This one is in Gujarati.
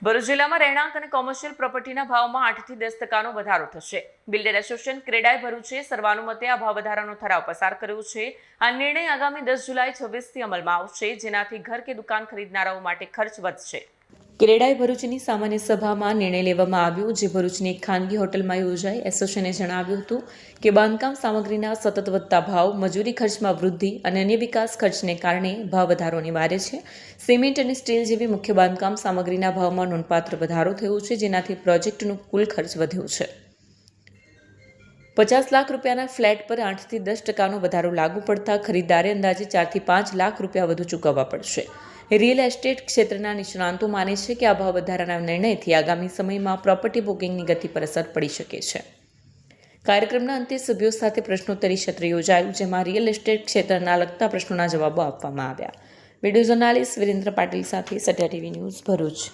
ભરૂચ જિલ્લામાં રહેણાંક અને કોમર્શિયલ પ્રોપર્ટીના ભાવમાં 8 થી 10% વધારો થશે. બિલ્ડર એસોસિએશન ક્રેડાઈ ભરૂચે સર્વાનુમતે આ ભાવ વધારાનો ઠરાવ પસાર કર્યો છે. આ નિર્ણય આગામી 10 જુલાઈ 26થી અમલમાં આવશે, જેનાથી ઘર કે દુકાન ખરીદનારાઓ માટે ખર્ચ વધશે. ક્રેડાઈ ભરૂચની સામાન્ય સભામાં નિર્ણય લેવામાં આવ્યો, જે ભરૂચની એક ખાનગી હોટલમાં યોજાઈ. એસોસિએશને જણાવ્યું હતું કે બાંધકામ સામગ્રીના સતત વધતા ભાવ, મજૂરી ખર્ચમાં વૃદ્ધિ અને અન્ય વિકાસ ખર્ચને કારણે ભાવ વધારો અનિવાર્ય છે. સિમેન્ટ અને સ્ટીલ જેવી મુખ્ય બાંધકામ સામગ્રીના ભાવમાં નોંધપાત્ર વધારો થયો છે, જેનાથી પ્રોજેક્ટનો કુલ ખર્ચ વધ્યો છે. 50 લાખ રૂપિયાના ફ્લેટ પર 8 થી 10% વધારો લાગુ પડતા ખરીદદારે અંદાજે 4 થી 5 લાખ રૂપિયા વધુ ચૂકવવા પડશે. રિયલ એસ્ટેટ ક્ષેત્રના નિષ્ણાંતો માને છે કે આ ભાવ વધારાના નિર્ણયથી આગામી સમયમાં પ્રોપર્ટી બુકિંગની ગતિ પર અસર પડી શકે છે. કાર્યક્રમના અંતે સભ્યો સાથે પ્રશ્નોત્તરી સત્ર યોજાયું, જેમાં રિયલ એસ્ટેટ ક્ષેત્રના લગતા પ્રશ્નોના જવાબો આપવામાં આવ્યા. વિડીયો જર્નાલિસ્ટ વિરેન્દ્ર પાટીલ સાથે સત્યા ટીવી ન્યૂઝ ભરૂચ.